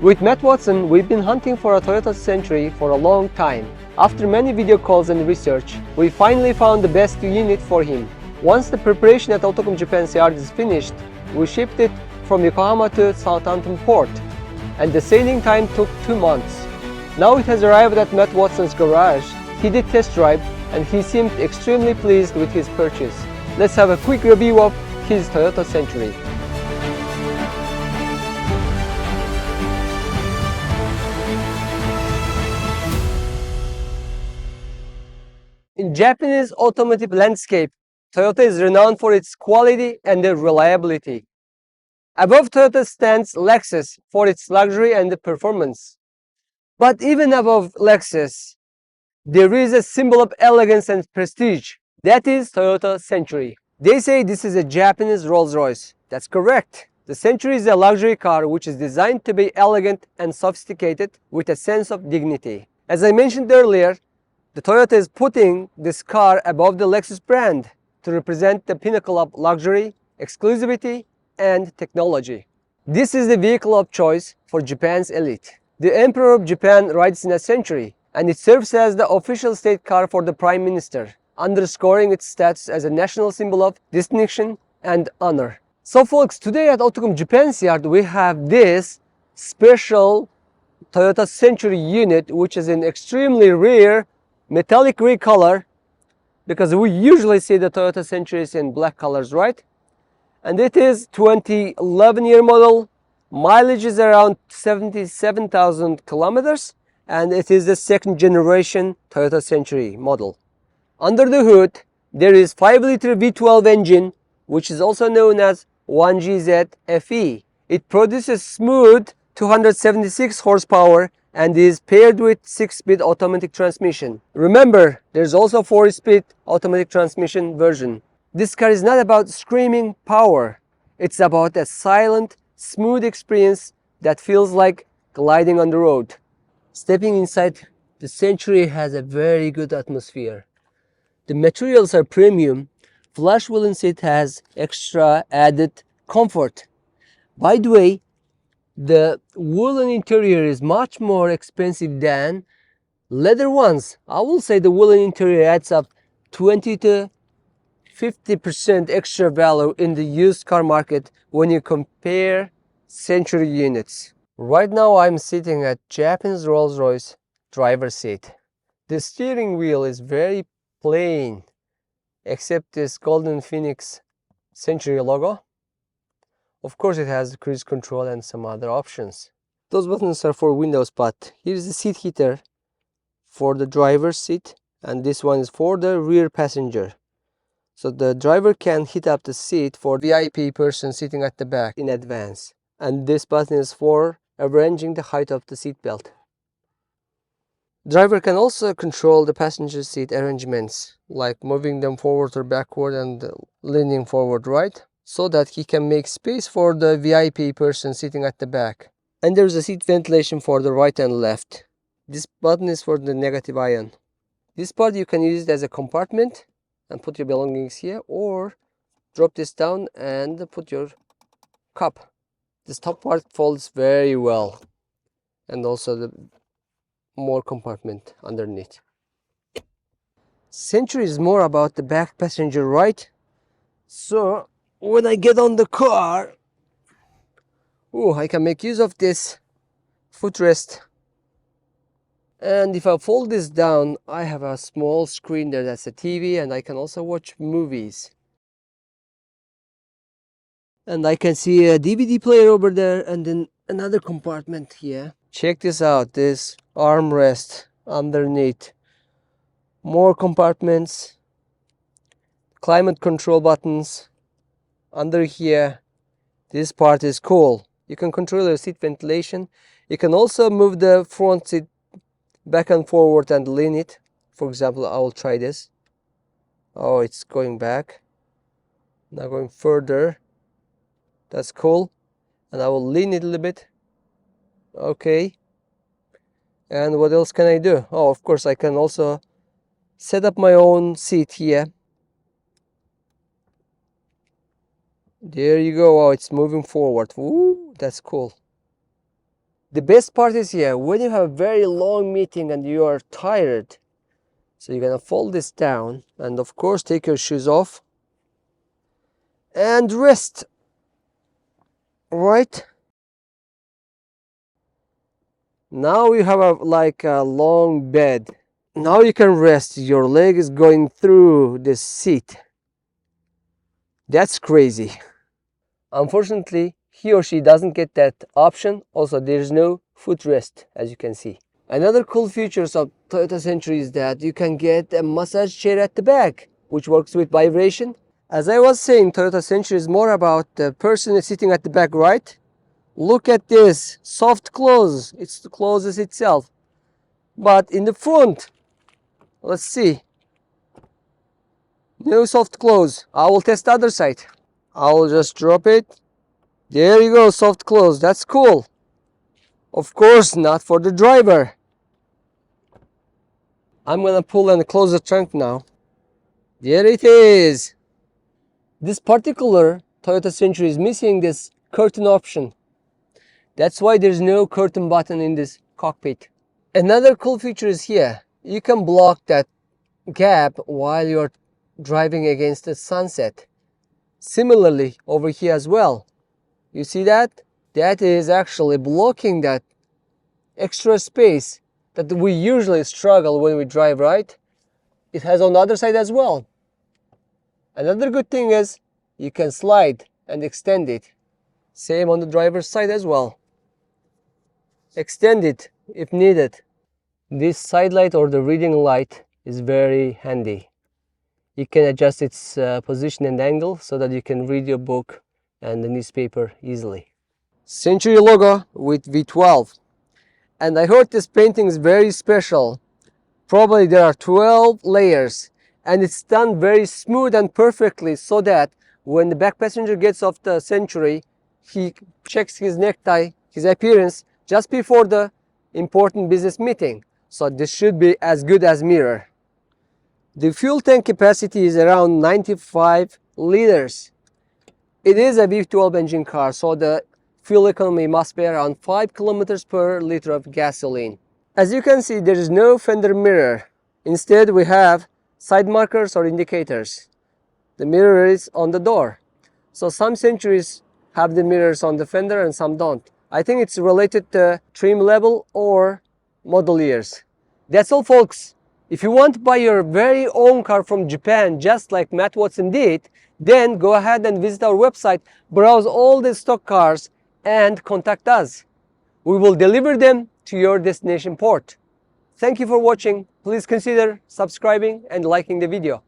With Matt Watson, we've been hunting for a Toyota Century for a long time. After many video calls and research, we finally found the best unit for him. Once the preparation at Autocom Japan's yard is finished, we shipped it from Yokohama to Southampton port, and the sailing time took 2 months. Now it has arrived at Matt Watson's garage. He did test drive and he seemed extremely pleased with his purchase. Let's have a quick review of his Toyota Century. In Japanese automotive landscape, Toyota is renowned for its quality and reliability. Above Toyota stands Lexus for its luxury and performance. But even above Lexus, there is a symbol of elegance and prestige. That is Toyota Century. They say this is a Japanese Rolls-Royce. That's correct. The Century is a luxury car which is designed to be elegant and sophisticated with a sense of dignity. As I mentioned earlier, the Toyota is putting this car above the Lexus brand to represent the pinnacle of luxury, exclusivity, and technology. This is the vehicle of choice for Japan's elite. The Emperor of Japan rides in a Century, and it serves as the official state car for the Prime Minister, underscoring its status as a national symbol of distinction and honor. So folks, today at Autocom Japan's yard we have this special Toyota Century unit, which is an extremely rare metallic gray color, because we usually see the Toyota Centuries in black colors, right? And it is 2011 year model. Mileage is around 77,000 kilometers, and it is the second generation Toyota Century model. Under the hood, there is 5-liter V12 engine, which is also known as 1GZ FE. It produces smooth 276 horsepower and is paired with 6-speed automatic transmission. Remember, there's also 4-speed automatic transmission version. This car is not about screaming power. It's about a silent, smooth experience that feels like gliding on the road. Stepping inside, the Century has a very good atmosphere. The materials are premium. Flush woolen seat has extra added comfort. By the way, the woolen interior is much more expensive than leather ones. I will say the woolen interior adds up 20 to 50% extra value in the used car market when you compare Century units. Right now I'm sitting at Japanese Rolls-Royce driver's seat. The steering wheel is very plain, except this golden phoenix Century logo. Of course it has cruise control and some other options. Those buttons are for windows, but here's the seat heater for the driver's seat, and this one is for the rear passenger. So the driver can heat up the seat for VIP person sitting at the back in advance. And this button is for arranging the height of the seat belt. Driver can also control the passenger seat arrangements, like moving them forward or backward and leaning forward, right? So that he can make space for the VIP person sitting at the back. And there's a seat ventilation for the right and left. This button is for the negative ion. This part you can use it as a compartment and put your belongings here, or drop this down and put your cup. This top part folds very well, and also the more compartment underneath. Century is more about the back passenger, right? So when I get on the car, I can make use of this footrest. And if I fold this down, I have a small screen there, that's a TV, and I can also watch movies. And I can see a DVD player over there, and then another compartment here. Check this out, this armrest underneath. More compartments, climate control buttons under here. This part is cool. You can control your seat ventilation. You can also move the front seat back and forward and lean it. For example, I will try this. Oh, it's going back. Now going further. That's cool. And I will lean it a little bit. Okay. And what else can I do? Oh, of course, I can also set up my own seat here. There you go. Oh, it's moving forward. Ooh, that's cool. The best part is here, when you have a very long meeting and you are tired, so you're gonna fold this down and of course take your shoes off and rest, right? Now you have a long bed. Now you can rest. Your leg is going through the seat. That's crazy. Unfortunately, he or she doesn't get that option. Also, there's no footrest, as you can see. Another cool features of Toyota Century is that you can get a massage chair at the back, which works with vibration. As I was saying, Toyota Century is more about the person sitting at the back, right? Look at this, soft close. It's the closes itself. But in the front, let's see. No soft close. I will test the other side. I will just drop it. There you go, soft close. That's cool. Of course, not for the driver. I'm gonna pull and close the trunk now. There it is. This particular Toyota Century is missing this curtain option. That's why there's no curtain button in this cockpit. Another cool feature is here. You can block that gap while you're driving against the sunset. Similarly, over here as well. You see that? That is actually blocking that extra space that we usually struggle when we drive, right? It has on the other side as well. Another good thing is you can slide and extend it. Same on the driver's side as well. Extend it if needed. This side light or the reading light is very handy. You can adjust its position and angle so that you can read your book and the newspaper easily. Century logo with V12. And I heard this painting is very special. Probably there are 12 layers and it's done very smooth and perfectly so that when the back passenger gets off the Century, he checks his necktie, his appearance just before the important business meeting. So this should be as good as mirror. The fuel tank capacity is around 95 liters. It is a V12 engine car, so the fuel economy must be around 5 kilometers per liter of gasoline. As you can see, there is no fender mirror. Instead, we have side markers or indicators. The mirror is on the door. So some Centuries have the mirrors on the fender and some don't. I think it's related to trim level or model years. That's all, folks. If you want to buy your very own car from Japan, just like Matt Watson did, then go ahead and visit our website, browse all the stock cars, and contact us. We will deliver them to your destination port. Thank you for watching. Please consider subscribing and liking the video.